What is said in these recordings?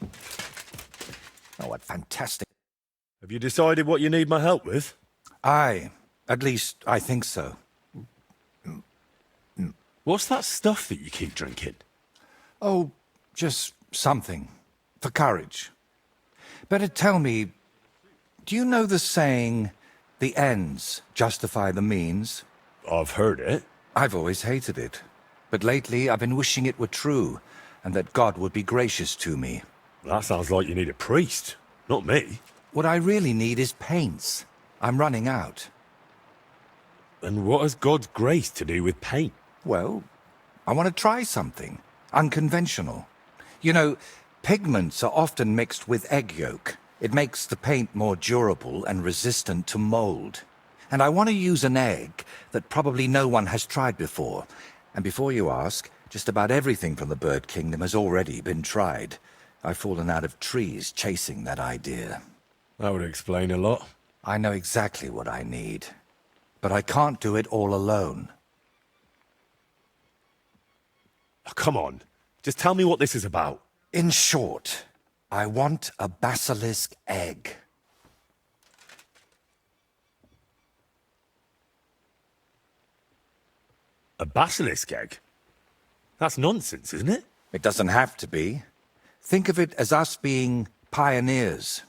Oh, what fantastic. Have you decided what you need my help with? Aye, at least I think so. What's that stuff that you keep drinking? Oh, just something. For courage. Better tell me, do you know the saying, the ends justify the means? I've heard it. I've always hated it. But lately I've been wishing it were true, and that God would be gracious to me. That sounds like you need a priest, not me. What I really need is paints. I'm running out. And what has God's grace to do with paint? Well, I want to try something. Unconventional. You know, pigments are often mixed with egg yolk. It makes the paint more durable and resistant to mold. And I want to use an egg that probably no one has tried before. And before you ask, just about everything from the bird kingdom has already been tried. I've fallen out of trees chasing that idea. That would explain a lot. I know exactly what I need. But I can't do it all alone. Oh, come on, just tell me what this is about. In short, I want a basilisk egg. A basilisk egg? That's nonsense, isn't it? It doesn't have to be. Think of it as us being pioneers.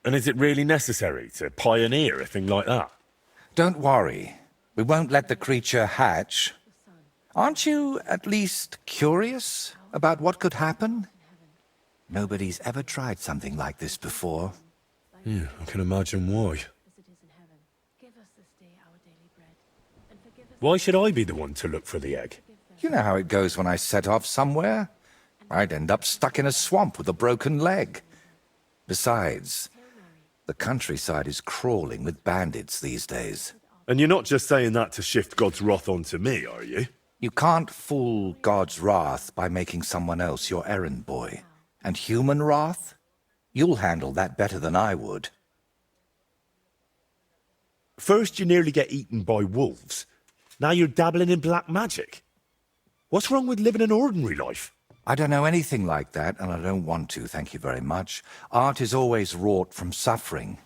And is it really necessary to pioneer a thing like that? Don't worry. We won't let the creature hatch. Aren't you at least curious about what could happen? Nobody's ever tried something like this before. Yeah, I can imagine why. Why should I be the one to look for the egg? You know how it goes when I set off somewhere. I'd end up stuck in a swamp with a broken leg. Besides, the countryside is crawling with bandits these days. And you're not just saying that to shift God's wrath onto me, are you? You can't fool God's wrath by making someone else your errand boy. And human wrath? You'll handle that better than I would. First you nearly get eaten by wolves. Now you're dabbling in black magic. What's wrong with living an ordinary life? I don't know anything like that, and I don't want to, thank you very much. Art is always wrought from suffering.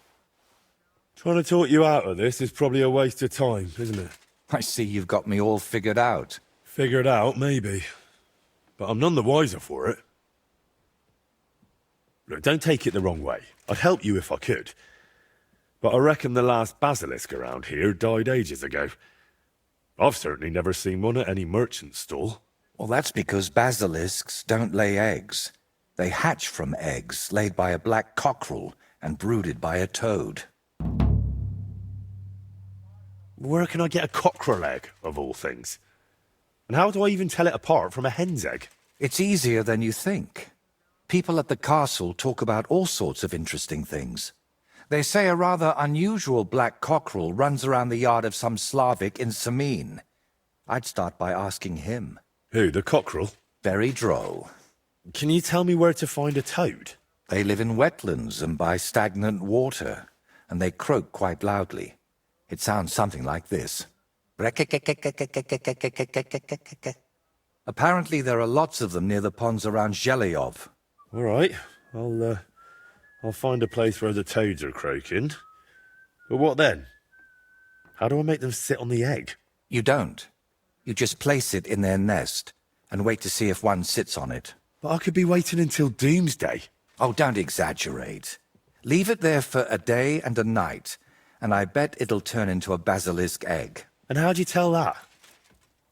Trying to talk you out of this is probably a waste of time, isn't it? I see you've got me all figured out. Figured out, maybe. But I'm none the wiser for it. Look, don't take it the wrong way. I'd help you if I could. But I reckon the last basilisk around here died ages ago. I've certainly never seen one at any merchant stall. Well, that's because basilisks don't lay eggs. They hatch from eggs laid by a black cockerel and brooded by a toad. Where can I get a cockerel egg, of all things? And how do I even tell it apart from a hen's egg? It's easier than you think. People at the castle talk about all sorts of interesting things. They say a rather unusual black cockerel runs around the yard of some Slavic in Samin. I'd start by asking him. Who, the cockerel? Very droll. Can you tell me where to find a toad? They live in wetlands and by stagnant water, and they croak quite loudly. It sounds something like this. Apparently there are lots of them near the ponds around Zhelyov. All right, I'll find a place where the toads are croaking. But what then? How do I make them sit on the egg? You don't. You just place it in their nest and wait to see if one sits on it. But I could be waiting until doomsday. Oh, don't exaggerate. Leave it there for a day and a night, and I bet it'll turn into a basilisk egg. And how do you tell that?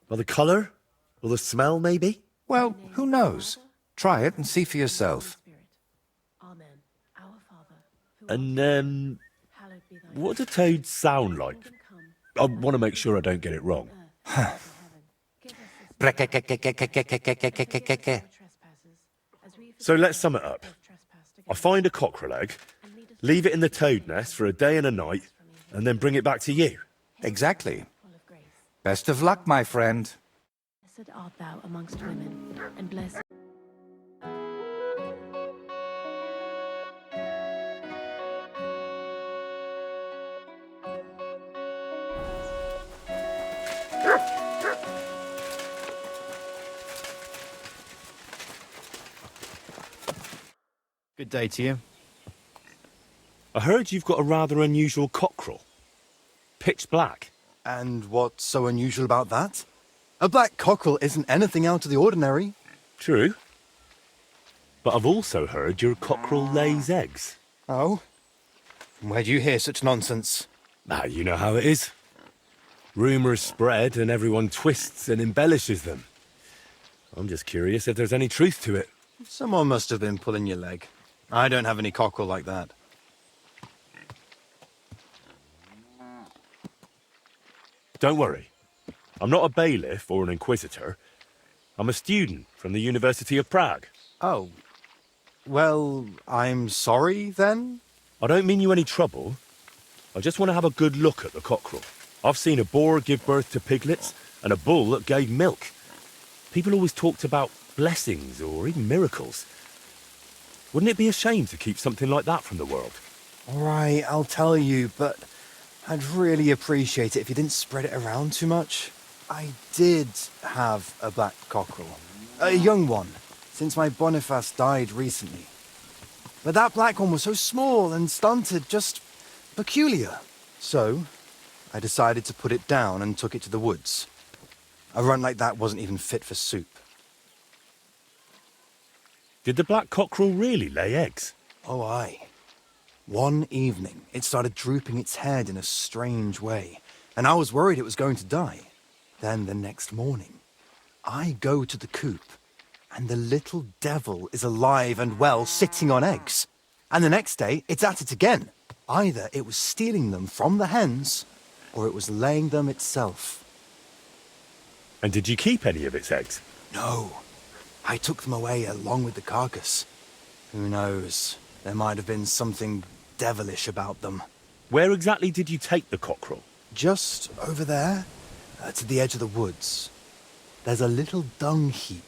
By the colour? Or the smell, maybe? Well, who knows? Try it and see for yourself. And, what do toads sound like? I want to make sure I don't get it wrong. So let's sum it up. I find a cockerel egg, leave it in the toad nest for a day and a night, and then bring it back to you. Exactly. Best of luck, my friend. Blessed art thou amongst women, and blessed Good day to you. I heard you've got a rather unusual cockerel. Pitch black. And what's so unusual about that? A black cockerel isn't anything out of the ordinary. True. But I've also heard your cockerel lays eggs. Oh? Where'd you hear such nonsense? Now, you know how it is. Rumours spread and everyone twists and embellishes them. I'm just curious if there's any truth to it. Someone must have been pulling your leg. I don't have any cockerel like that. Don't worry. I'm not a bailiff or an inquisitor. I'm a student from the University of Prague. Oh. Well, I'm sorry, then? I don't mean you any trouble. I just want to have a good look at the cockerel. I've seen a boar give birth to piglets and a bull that gave milk. People always talked about blessings or even miracles. Wouldn't it be a shame to keep something like that from the world? All right, I'll tell you, but I'd really appreciate it if you didn't spread it around too much. I did have a black cockerel. A young one, since my Boniface died recently. But that black one was so small and stunted, just peculiar. So, I decided to put it down and took it to the woods. A runt like that wasn't even fit for soup. Did the black cockerel really lay eggs? Oh, aye. One evening, it started drooping its head in a strange way, and I was worried it was going to die. Then the next morning, I go to the coop, and the little devil is alive and well, sitting on eggs. And the next day, it's at it again. Either it was stealing them from the hens, or it was laying them itself. And did you keep any of its eggs? No, I took them away along with the carcass. Who knows? There might have been something devilish about them. Where exactly did you take the cockerel? Just over there, to the edge of the woods. There's a little dung heap.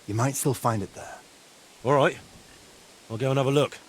You might still find it there. All right. I'll go and have a look.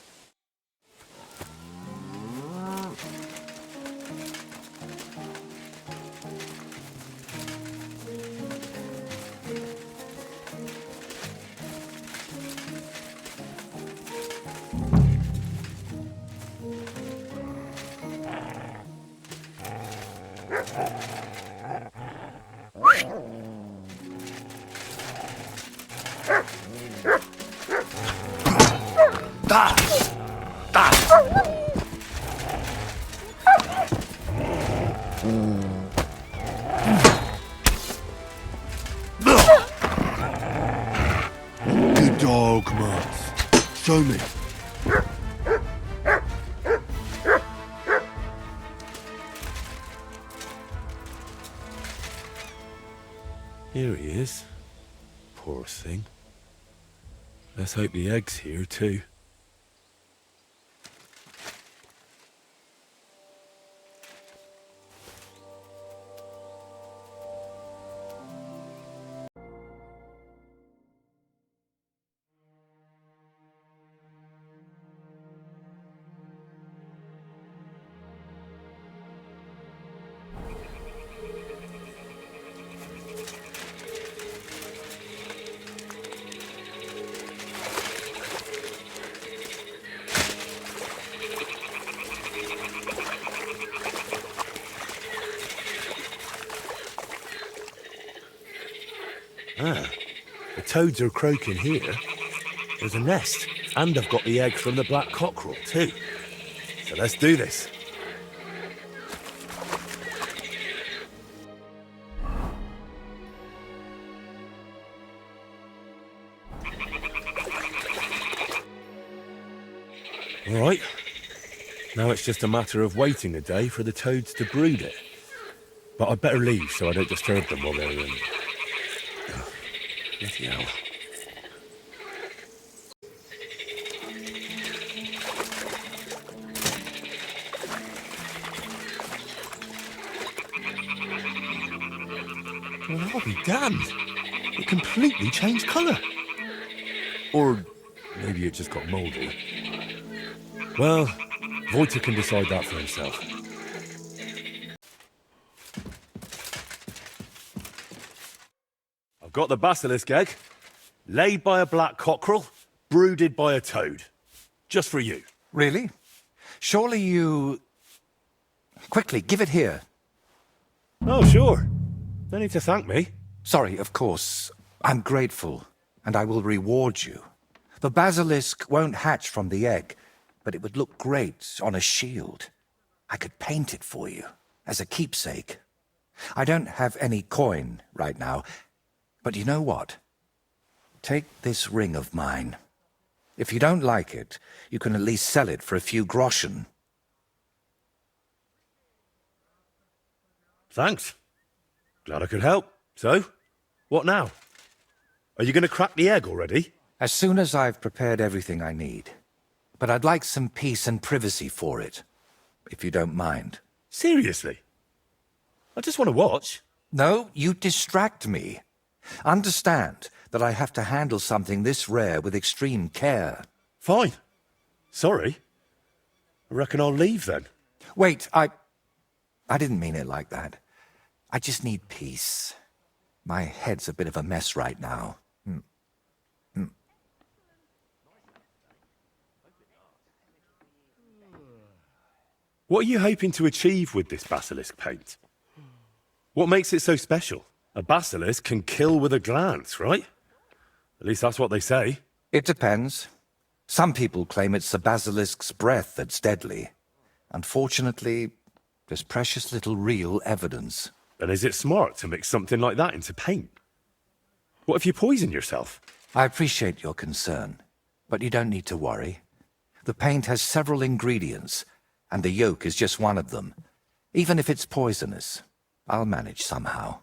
Good dog, Mats. Show me. Here he is. Poor thing. Let's hope the egg's here too. Ah, the toads are croaking here. There's a nest, and I've got the egg from the black cockerel too. So let's do this. All right. Now it's just a matter of waiting a day for the toads to brood it. But I'd better leave so I don't disturb them while they're in. Bloody hell. Well, I'll be damned. It completely changed colour. Or maybe it just got mouldy. Well, Wojtek can decide that for himself. I've got the basilisk egg, laid by a black cockerel, brooded by a toad. just for you. Really? Surely you... Quickly, give it here. Oh, sure. No need to thank me. Sorry, of course. I'm grateful, and I will reward you. The basilisk won't hatch from the egg, but it would look great on a shield. I could paint it for you, as a keepsake. I don't have any coin right now, but you know what? Take this ring of mine. If you don't like it, you can at least sell it for a few groschen. Thanks. Glad I could help. So, what now? Are you going to crack the egg already? As soon as I've prepared everything I need. But I'd like some peace and privacy for it, if you don't mind. Seriously? I just want to watch. No, you distract me. Understand that I have to handle something this rare with extreme care. Fine. Sorry. I reckon I'll leave then. Wait, I didn't mean it like that. I just need peace. My head's a bit of a mess right now. What are you hoping to achieve with this basilisk paint? What makes it so special? A basilisk can kill with a glance, right? At least that's what they say. It depends. Some people claim it's the basilisk's breath that's deadly. Unfortunately, there's precious little real evidence. And is it smart to mix something like that into paint? What if you poison yourself? I appreciate your concern, but you don't need to worry. The paint has several ingredients, and the yolk is just one of them. Even if it's poisonous, I'll manage somehow.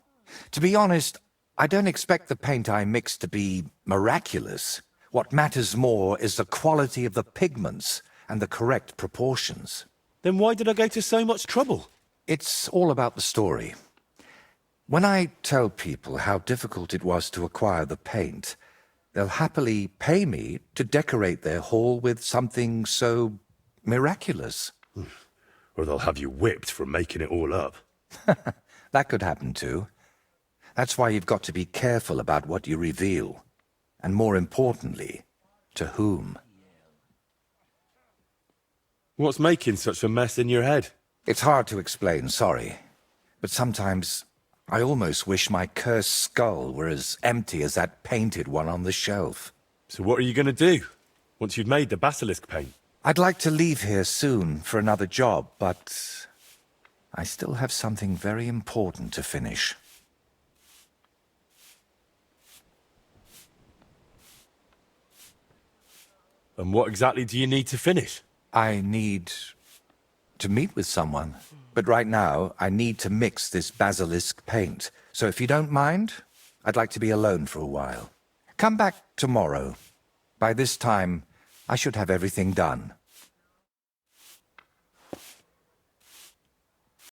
To be honest, I don't expect the paint I mix to be miraculous. What matters more is the quality of the pigments and the correct proportions. Then why did I go to so much trouble? It's all about the story. When I tell people how difficult it was to acquire the paint, they'll happily pay me to decorate their hall with something so miraculous. Or they'll have you whipped for making it all up. That could happen too. That's why you've got to be careful about what you reveal. And more importantly, to whom. What's making such a mess in your head? It's hard to explain, sorry. But sometimes I almost wish my cursed skull were as empty as that painted one on the shelf. So what are you going to do once you've made the basilisk paint? I'd like to leave here soon for another job, but I still have something very important to finish. And what exactly do you need to finish? I need to meet with someone. But right now, I need to mix this basilisk paint. So if you don't mind, I'd like to be alone for a while. Come back tomorrow. By this time, I should have everything done.